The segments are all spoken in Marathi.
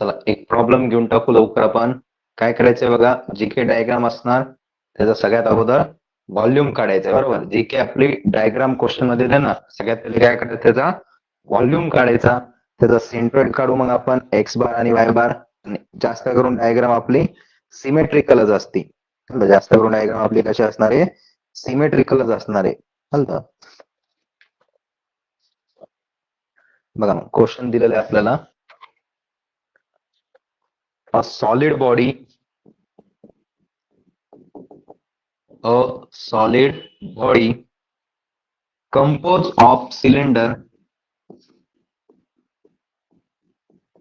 चला एक प्रॉब्लेम घेऊन टाकू लवकर आपण. काय करायचंय बघा, जी काही डायग्राम असणार त्याचा सगळ्यात अगोदर व्हॉल्यूम काढायचा बरोबर. जी काही आपली डायग्राम क्वेश्चन मध्ये आहे ना, सगळ्यात पहिले काय करायचं त्याचा व्हॉल्यूम काढायचा. त्याचा सेंट्रोइड काढू मग आपण एक्स बार आणि वाय बार. जास्त करून डायग्राम आपली सिमेट्रिकलच असते. जास्त करून डायग्राम आपली कशी असणार आहे, सिमेट्रिकलच असणार आहे. चालतं बघा मग क्वेश्चन दिलेलं आहे आपल्याला. A solid body, a solid body composed of cylinder,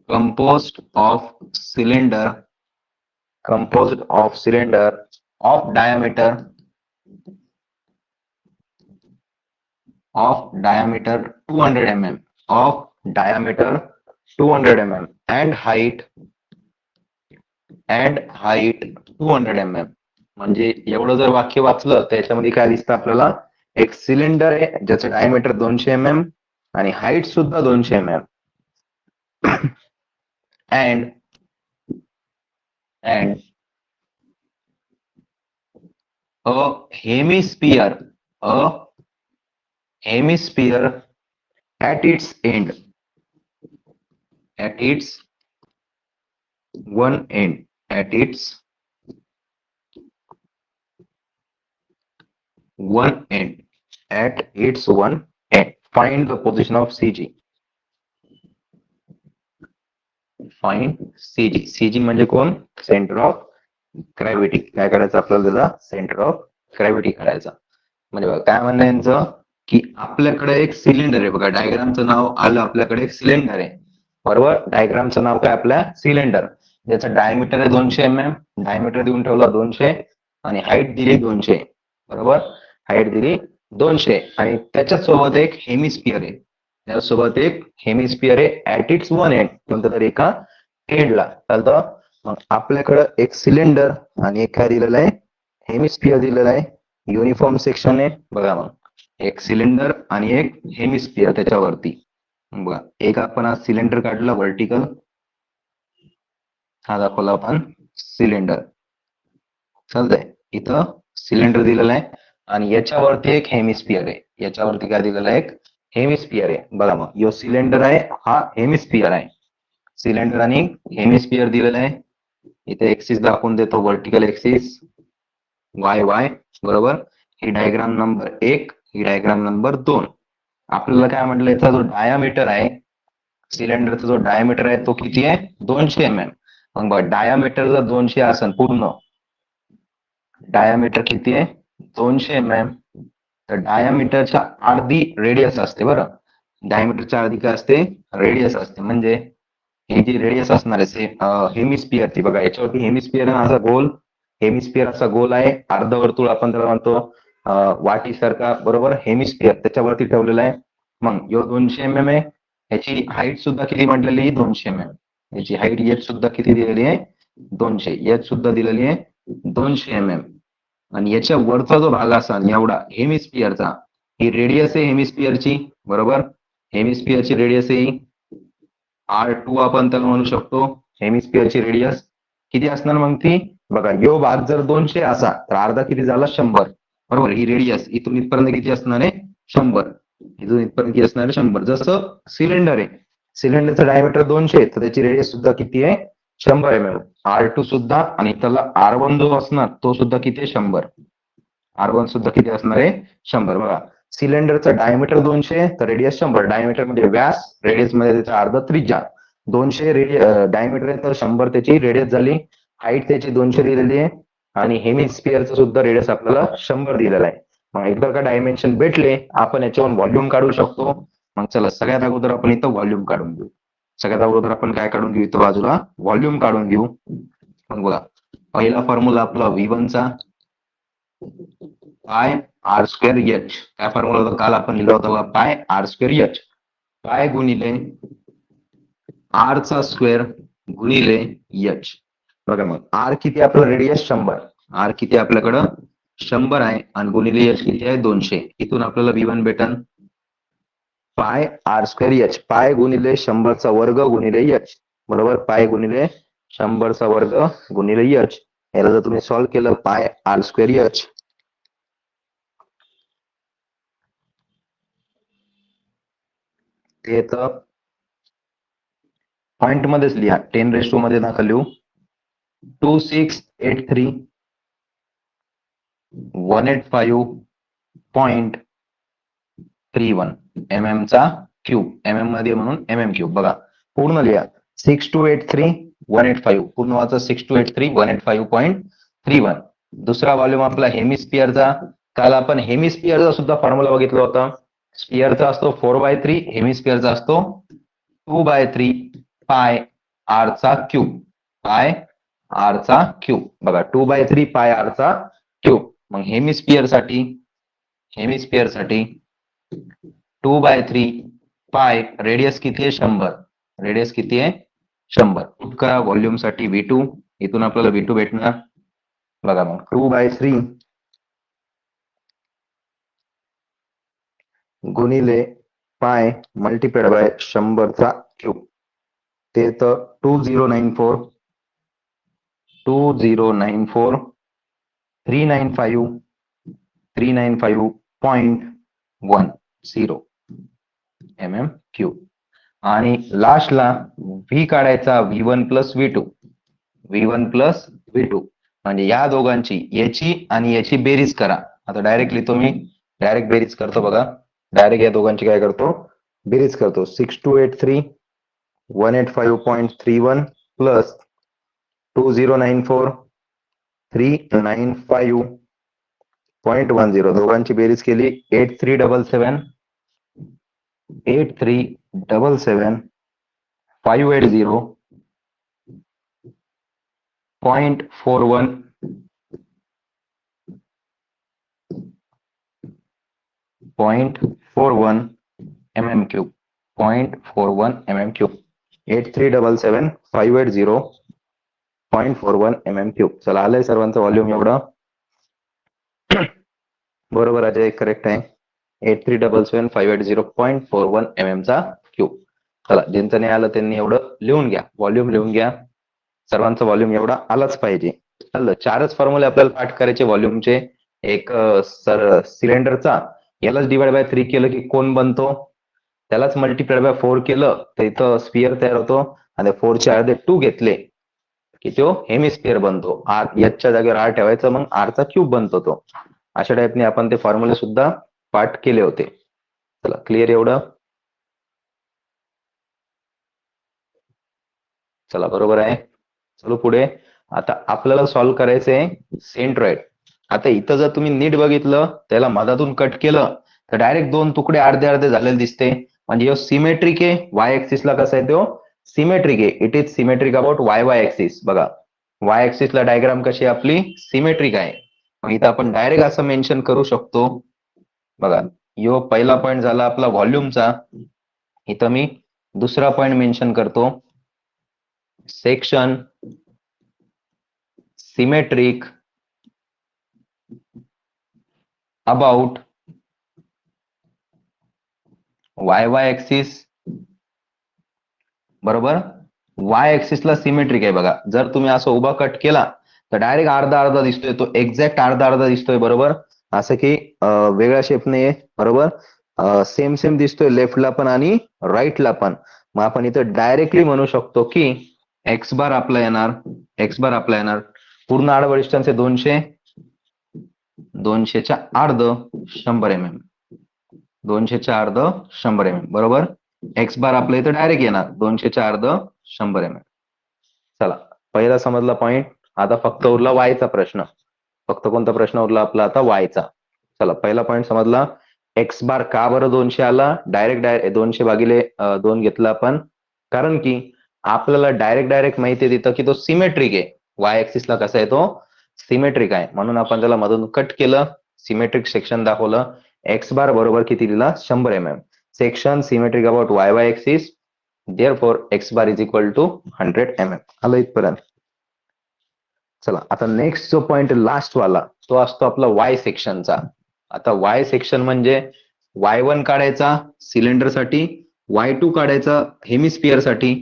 composed of cylinder, composed of cylinder of diameter, of diameter 200 mm, of diameter 200 mm and height 200 mm. म्हणजे एवढं जर वाक्य वाचलं त्याच्यामध्ये काय दिसतं आपल्याला, एक सिलेंडर आहे ज्याचं डायमीटर 200 mm आणि हाईट सुद्धा 200 mm and a hemisphere at its end, at its one end, at its one end, at its one end. Find the position of CG. Find CG. CG म्हणजे कोण, सेंटर ऑफ ग्रॅव्हिटी. काय करायचं आपल्याला, त्याचा सेंटर ऑफ ग्रॅव्हिटी काढायचा. म्हणजे बघा काय म्हणणं यांचं, की आपल्याकडे एक सिलेंडर आहे. बघा डायग्रामचं नाव आलं, आपल्याकडे एक सिलेंडर आहे बरोबर. डायग्रामचं नाव काय आपल्या, सिलेंडर. ज्याचं डायमीटर आहे 200 mm, डायमीटर देऊन ठेवला 200 आणि हाईट दिली 200 बरोबर. हाईट दिली 200 आणि त्याच्यासोबत एक हेमिस्फिअर आहे. त्यासोबत एक हेमिस्फिअर आहे ऍट इट्स वन एंड, कोणत्या तरी एका एंडला. चालतं मग आपल्याकडं एक सिलेंडर आणि एक काय दिलेलं आहे, हेमिस्फिअर दिलेला आहे. युनिफॉर्म सेक्शन आहे बघा. मग एक सिलेंडर आणि एक हेमिस्फिअर त्याच्यावरती बघा. एक आपण हा सिलेंडर काढला व्हर्टिकल, हा दाखवला आपण सिलेंडर. चालतंय, इथं सिलेंडर दिलेलं आहे आणि याच्यावरती एक हेमिस्फिअर आहे. याच्यावरती काय दिलेलं आहे, एक हेमिस्फिअर आहे बघा. मग यो सिलेंडर आहे, हा हेमिस्फिअर आहे. सिलेंडर आणि हेमिस्फिअर दिलेलं आहे. इथे एक्सिस दाखवून देतो, व्हर्टिकल एक्सिस वाय वाय बरोबर. ही डायग्राम नंबर 1, ही डायग्राम नंबर 2. आपल्याला काय म्हटलं, याचा जो डायामीटर आहे सिलेंडरचा, जो डायामीटर आहे तो किती आहे, 200 mm. मग बघा डायामीटर जर 200 असेल, पूर्ण डायामीटर किती आहे 200 mm, तर डायामीटरच्या अर्धी रेडियस असते बरं. डायमीटरच्या अर्धी काय असते, रेडियस असते. म्हणजे ही जी रेडियस असणार आहे हेमिस्फिअरची बघा, याच्यावरती हेमिस्फिअर असा गोल, हेमिस्फिअर असा गोल आहे, अर्धवर्तुळ आपण त्याला म्हणतो वाटीसारखा बरोबर. हेमिस्फिअर त्याच्यावरती ठेवलेला आहे. मग यो 200 mm आहे. याची हाईट सुद्धा किती म्हटलेली आहे, 200 mm. याची हाईट एच सुद्धा किती दिलेली आहे, 200. एच सुद्धा दिलेली आहे 200 mm. आणि याच्या वरचा जो भाग असा एवढा हेमिस्फिअरचा, ही रेडियस आहे हेमिस्फिअरची बरोबर. हेमिस्फिअरची रेडियस आहे R2 आपण त्याला म्हणू शकतो. हेमिस्फिअरची रेडियस किती असणार मग ती बघा. यो भाग जर 200 असा तर अर्धा किती झाला, 100 बरोबर. ही रेडियस इथून इथपर्यंत किती असणार आहे, 100. इथून इथपर्यंत किती असणार आहे, 100. जसं सिलेंडर आहे, सिलेंडरचं डायमीटर 200 तर त्याची रेडियस सुद्धा किती आहे, 100 mm. R2 सुद्धा आणि त्याला R1 जो असणार तो सुद्धा किती आहे, 100. R1 सुद्धा किती असणार आहे, 100 बघा. सिलेंडरचं डायमीटर 200 तर रेडियस 100. डायमीटर म्हणजे व्यास, रेडियस मध्ये त्याचा अर्ध त्रिज्या. 200 डायमीटर आहे तर 100 त्याची रेडियस झाली. हाईट त्याची 200 दिलेली आहे आणि हेमिस्फिअरचं सुद्धा रेडियस आपल्याला 100 दिलेला आहे. मग एकदा का डायमेन्शन भेटले आपण याच्यावर व्हॉल्यूम काढू शकतो. मग चला सगळ्यात अगोदर आपण इथं व्हॉल्यूम काढून घेऊ. सगळ्यात अगोदर आपण काय काढून घेऊ, इथं बाजूला व्हॉल्यूम काढून घेऊ. मग बघा पहिला फॉर्म्युला आपला V1 चा पाय आर स्क्वेअर एच. काय फॉर्म्युला होता, काल आपण लिहिला होता पाय आर स्क्वेअर एच. पाय गुणिले आर चा स्क्वेअर गुणिले एच. बघा मग आर किती आपलं, रेडियस 100. आर किती आपल्याकडं 100 आहे आणि गुणिले एच किती आहे, 200. इथून आपल्याला V1 भेटन पाय आर स्क्वेअर एच. पाय गुणिले 100 चा वर्ग गुणिले एच. बरोबर. पाय गुणिले 100चा वर्ग गुणिले एच. याला जर तुम्ही सॉल्व्ह केलं पाय आर स्क्वेअर एच, ते तर पॉइंट मध्येच लिहा, 10 मध्ये नका लिहू. 2683,185.31 mm चा क्यूब, mm मध्ये म्हणून mm क्यूब. बघा पूर्ण लिहा. 6283,185 पूर्ण वाचा. 6283,185.31. दुसरा व्हॉल्यूम आपला हेमिस्फिअरचा. काल आपण हेमिस्फिअरचा सुद्धा फॉर्म्युला बघितला होता. स्पिअरचा असतो 4/3, हेमिस्फिअरचा असतो 2/3 पाय आर चा क्यूब. पाय आर चा क्यूब. बघा 2/3 पाय आर चा क्यूब. मग हेमिस्फिअर साठी 2/3 पाय, रेडियस किती आहे 100. रेडियस किती आहे 100. पुट करा व्हॉल्यूम साठी V2. इथून आपल्याला V2 भेटणार. बघा मग 2/3 गुणिले पाय मल्टिप्लाइड बाय 100चा क्यूब. ते तर 2094,395.10 mm क्यूब. आणि लास्टला व्ही काढायचा V1 plus V2. V1 plus V2 म्हणजे या दोघांची, याची आणि याची बेरीज करा. आता डायरेक्टली तुम्ही डायरेक्ट बेरीज करतो. बघा डायरेक्ट या दोघांची काय करतो, बेरीज करतो. 6283,185.31 प्लस 2094,395.10. दोघांची बेरीज केली 8377,580.41 mm cube. 0.41 mm cube. 8377,580.41 mm cube. चला आलंय सर्वांचं व्हॉल्यूम एवढं. बरोबर आहे, करेक्ट आहे. 8377,580.41 mm चा क्यूब. चला ज्यांचं नाही आलं त्यांनी एवढं लिहून घ्या, व्हॉल्यूम लिहून घ्या. सर्वांचा व्हॉल्यूम एवढा आलाच पाहिजे. चाललं, 4च फॉर्म्युले आपल्याला पाठ करायचे व्हॉल्यूमचे. एक सिलेंडरचा, यालाच डिवाइड बाय 3 केलं की कोन बनतो, त्यालाच मल्टिप्लाइड बाय 4 केलं तर इथं स्पिअर तयार होतो. आणि 4चे अर्धे 2 घेतले की तो हेमिस्फिअर बनतो. आर याच्या जागेवर आर ठेवायचं, मग आरचा क्यूब बनतो तो. अशा टाईपने आपण ते फॉर्म्युले सुद्धा पाठ केले होते. चला क्लिअर एवढं. चला बरोबर आहे. चलो पुढे. आता आपल्याला सॉल्व्ह करायचंय सेंट्रॉइड. आता इथं जर तुम्ही नीट बघितलं, त्याला मधातून कट केलं तर डायरेक्ट 2 तुकडे अर्धे अर्धे झालेले दिसते. म्हणजे सिमेट्रिक आहे. वाय ऍक्सिसला कसा आहे तो सिमेट्रिक आहे. It is symmetric about Y axis. बघा वाय ऍक्सिसला डायग्राम कशी आपली सिमेट्रिक आहे. मग इथं आपण डायरेक्ट असं मेन्शन करू शकतो. बघा यो पहिला पॉईंट झाला आपला व्हॉल्यूमचा. इथं मी दुसरा पॉईंट मेन्शन करतो, section symmetric about Y axis. बरोबर, वाय ऍक्सिसला सिमेट्रिक आहे. बघा जर तुम्ही असं उभा कट केला तर डायरेक्ट अर्धा अर्धा दिसतोय, तो एक्झॅक्ट अर्धा अर्धा दिसतोय. बरोबर, असं की वेगळ्या शेपने आहे. बरोबर, सेम सेम दिसतोय लेफ्टला पण आणि राईटला पण. मग आपण इथं डायरेक्टली म्हणू शकतो की एक्स बार आपला येणार, पूर्ण आडवं डिस्टन्स आहे 200, 200च्या अर्ध 100 mm, 200च्या अर्ध 100 mm. बरोबर, एक्स बार आपल्या इथं डायरेक्ट येणार 200च्या अर्ध 100 mm. चला पहिला समजला पॉइंट. आता फक्त उरला वायचा प्रश्न. फक्त कोणता प्रश्न उरला आपला आता वायचा. चला पहिला पॉइंट समजला. एक्स बार का बरं 200 आला, डायरेक्ट 200 भागिले 2 घेतला आपण, कारण की आपल्याला डायरेक्ट माहिती आहे तिथं की तो सिमेट्रिक आहे. वाय ऍक्सिसला कसा आहे तो सिमेट्रिक आहे, म्हणून आपण त्याला मधून कट केलं, सिमेट्रिक सेक्शन दाखवलं. एक्स बार बरोबर किती दिला 100 mm. Section symmetric about Y axis, therefore X bar is equal to 100 mm. आलं इथपर्यंत. चला आता नेक्स्ट जो पॉइंट लास्ट वाला तो असतो आपला वाय सेक्शनचा. आता वाय सेक्शन म्हणजे Y1 काढायचा सिलेंडर साठी, Y2 काढायचा हेमिस्फिअर साठी,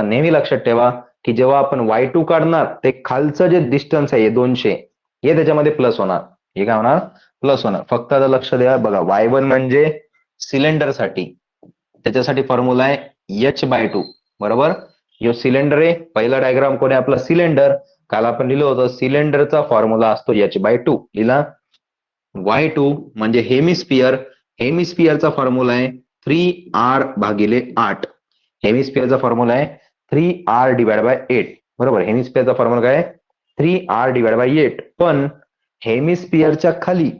नेहमी लक्षात ठेवा की जेव्हा आपण Y2 काढणार ते खालचं जे डिस्टन्स आहे 200 हे त्याच्यामध्ये प्लस होणार. हे काय होणार? प्लस होणार. फक्त आता लक्ष द्या बघा, Y1 म्हणजे सिलेंडरसाठी, त्याच्यासाठी फॉर्म्युला आहे H/2 बरोबर. जो सिलेंडर आहे, पहिला डायग्राम कोण आहे आपला? सिलेंडर. काल आपण लिहिलं होतं सिलेंडरचा फॉर्म्युला असतो H/2. लिहिला. Y2 म्हणजे हेमिस्फिअर. हेमिस्फिअरचा फॉर्म्युला आहे 3R/8. हेमिस्फिअरचा फॉर्म्युला आहे 3R/8 बरोबर. हेमिस्फिअरचा फॉर्म्युला काय? 3R/8. पण हेमिस्फिअरच्या खाली,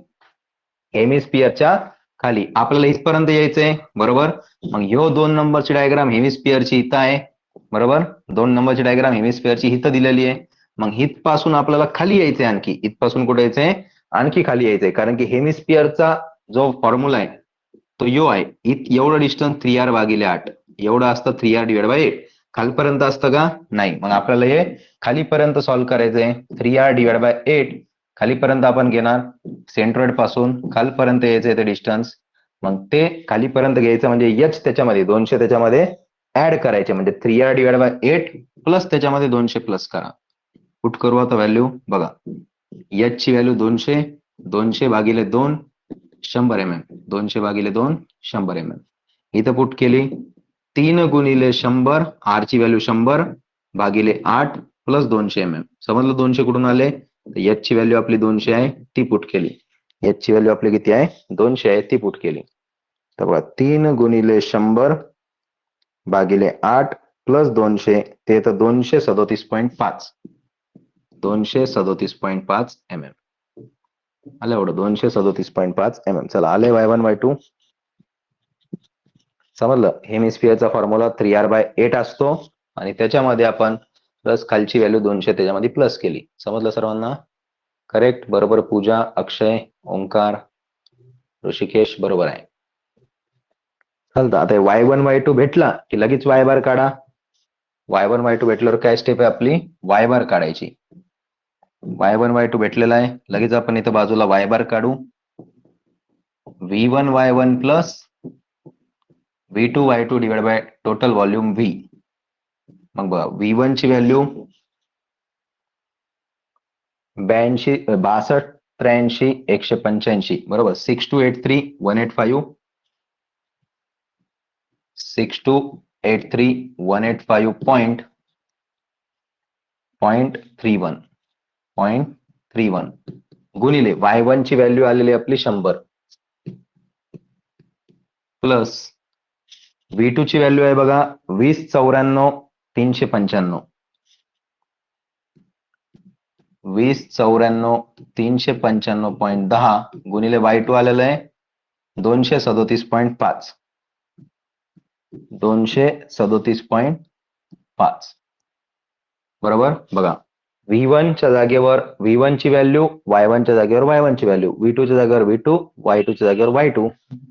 हेमिस्फिअरच्या खाली आपल्याला इथपर्यंत यायचंय बरोबर. मग ह्यो 2 नंबरची डायग्राम हेमिस्फिअरची इथं आहे बरोबर. 2 नंबरची डायग्राम हेमिस्फिअरची इथं दिलेली आहे. मग इथपासून आपल्याला खाली यायचंय, आणखी इथपासून कुठे यायचंय? आणखी खाली यायचंय. कारण की हेमिस्फिअरचा जो फॉर्म्युला आहे तो यो आहे. एवढं डिस्टन्स 3R/8 एवढं असतं 3R/8. खालपर्यंत असतं का? नाही. मग आपल्याला हे खालीपर्यंत सॉल्व्ह करायचंय. 3R/8 खालीपर्यंत आपण घेणार, सेंट्रॉइड पासून खालपर्यंत यायचंय ते डिस्टन्स. मग ते खालीपर्यंत घ्यायचं म्हणजे H त्याच्यामध्ये 200 त्याच्यामध्ये ऍड करायचे, म्हणजे 3R/8 प्लस त्याच्यामध्ये 200 प्लस करा. पुट करू आता व्हॅल्यू बघा. H ची व्हॅल्यू 200, 200/2 100 mm, 200/2 100 mm. इथं पुट केली 3 गुणिले 100, R ची व्हॅल्यू 100/8 प्लस 200 mm. समजलं 200 कुठून आले? H ची व्हॅल्यू आपली 200 आहे, ती पुट केली. H ची व्हॅल्यू आपली किती आहे? 200 आहे, ती पुट केली. तर बघा 3 गुणिले 100/8 प्लस 200 ते तर 237.5, 237.5 mm आलं. एवढं 237.5 mm. चला आले Y1 Y2. समजलं. हेमिस्फिअरचा फॉर्म्युला 3R/8 असतो आणि त्याच्यामध्ये आपण प्लस खालची व्हॅल्यू 200 त्याच्यामध्ये प्लस केली. समजलं सर्वांना? करेक्ट. बरोबर. पूजा, अक्षय, ओंकार, ऋषिकेश बरोबर आहे. चालतं. आता Y1 Y2 भेटला की लगेच Y बार काढा. Y1 Y2 भेटल्यावर काय स्टेप आहे आपली? Y बार काढायची. Y1 Y2 भेटलेला आहे, लगेच आपण इथं बाजूला Y बार काढू. V1 Y1 plus V2 Y2 divide by total volume V. मग बघा V1 ची व्हॅल्यू 62, 62, 83, 185 बरोबर. 6283 185, 6283 185.31 गुणिले Y1 ची व्हॅल्यू आलेली आपली 100 प्लस V2 ची व्हॅल्यू आहे बघा 2094 395, 2094 395.10 गुणिले Y2 आलेलं आहे 237.5, 237.5 बरोबर. बघा V1 च्या जागेवर V1 ची व्हॅल्यू, Y1 च्या जागेवर Y1 ची व्हॅल्यू, V2 च्या जागेवर V2, Y2 च्या जागेवर Y2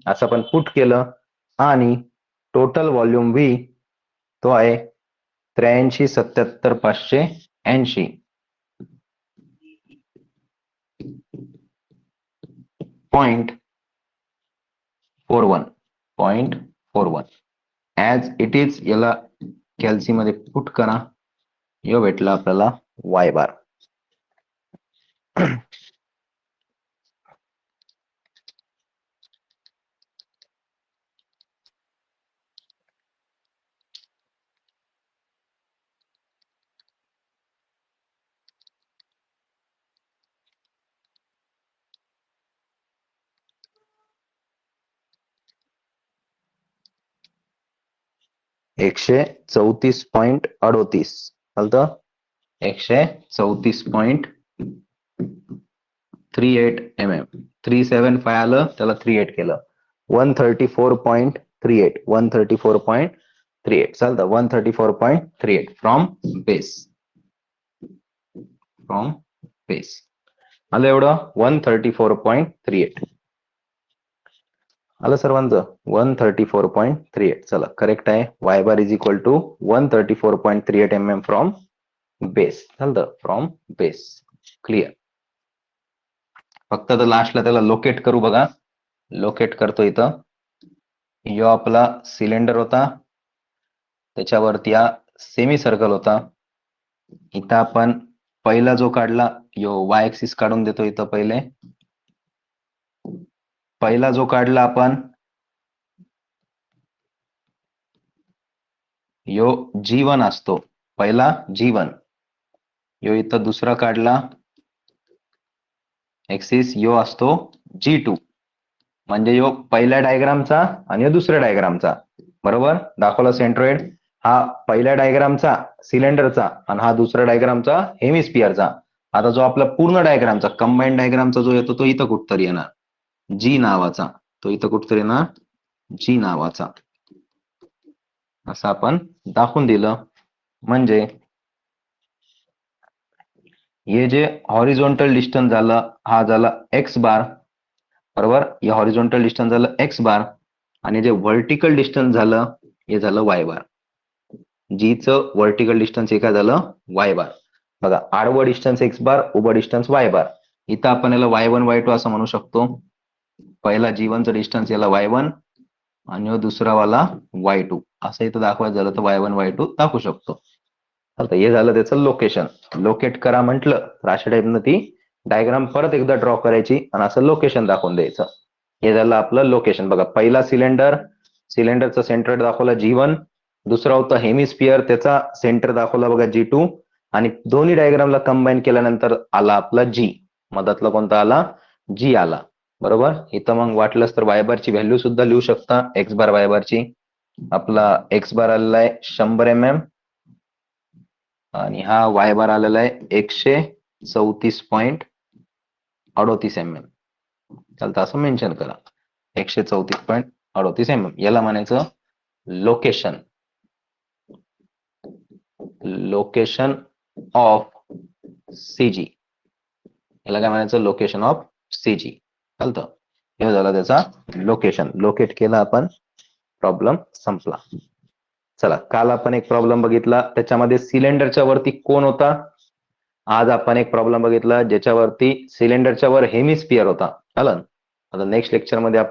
असं आपण पुट केलं आणि टोटल व्हॉल्यूम V तो आहे 83,580.41 ऍज इट इज. याला कॅल्सी मध्ये पुट करा. यो भेटला आपल्याला Y बार. $134.38 चालतं. 134.38 mm. 375 आलं, त्याला 38 केलं. 134.38, 134.38 चालतं. 134.38 फ्रॉम बेस, फ्रॉम बेस आलं एवढं 134.38 आलं सर्वांचं 134.38. चला करेक्ट आहे. Y bar is equal to 134.38 mm from base. चालतं. From base. क्लिअर. फक्त तर लास्टला त्याला लोकेट करू बघा. लोकेट करतो इथं. यो आपला सिलेंडर होता, त्याच्यावरती या सेमी सर्कल होता. इथं आपण पहिला जो काढला यो वाय ऍक्सिस काढून देतो इथं पहिले. पहिला जो काढला आपण यो G1 असतो. पहिला G1. यो इथं दुसरा काढला ऍक्सिस यो असतो G2. म्हणजे यो पहिल्या डायग्रामचा आणि यो दुसऱ्या डायग्रामचा. बरोबर दाखवला सेंट्रोइड. हा पहिल्या डायग्रामचा सिलेंडरचा आणि हा दुसऱ्या डायग्रामचा हेमिस्फिअरचा. आता जो आपला पूर्ण डायग्रामचा कंबाईंड डायग्रामचा जो येतो तो इथं कुठतरी येणार जी नावाचा. तो इथं कुठतरी येणार जी नावाचा. असं आपण दाखवून दिलं. म्हणजे हे जे हॉरिझॉन्टल डिस्टन्स झालं हा झाला एक्स बार. बरोबर हे हॉरिझॉन्टल डिस्टन्स झालं एक्स बार आणि जे व्हर्टिकल डिस्टन्स झालं हे झालं वाय बार. जीचं व्हर्टिकल डिस्टन्स हे काय झालं वाय बार. बघा आडवं डिस्टन्स एक्स बार उभं डिस्टन्स वाय बार. इथं आपण याला y1 y2 असं म्हणू शकतो. पहिला G1चं डिस्टन्स याला y1 आणि दुसरा वाला y2 असं इथं दाखवायचं झालं तर y1 y2 दाखवू शकतो. आता हे झालं त्याचं लोकेशन. लोकेट करा म्हटलं तर अशा टाईपनं ती डायग्राम परत एकदा ड्रॉ करायची आणि असं लोकेशन दाखवून द्यायचं. हे झालं आपलं लोकेशन. बघा पहिला सिलेंडरचा सेंटर दाखवला G1. दुसरा होता हेमिस्फिअर त्याचा सेंटर दाखवला बघा G2 आणि दोन्ही डायग्रामला कंबाईन केल्यानंतर आला आपला G. मधातला कोणता आला G आला. बरोबर इथं मग वाटलंच तर वाय बारची व्हॅल्यू सुद्धा लिहू शकता. एक्स बार वाय बारची. आपला एक्स बार आलेला आहे 100 mm आणि हा वाय बार आलेला आहे 134.38 mm. चालतं असं मेन्शन करा 134.38 mm. याला म्हणायचं लोकेशन ऑफ सीजी. याला काय म्हणायचं लोकेशन ऑफ सीजी. चालतं हे झालं त्याचा लोकेशन. लोकेट केलं आपण प्रॉब्लेम संपला. चला काल आपण एक प्रॉब्लेम बघितला त्याच्यामध्ये सिलेंडरच्या वरती कोण होता. आज आपण एक प्रॉब्लेम बघितला ज्याच्यावरती सिलेंडरच्या वर हेमिस्फिअर होता. चालन आता नेक्स्ट लेक्चर मध्ये आपण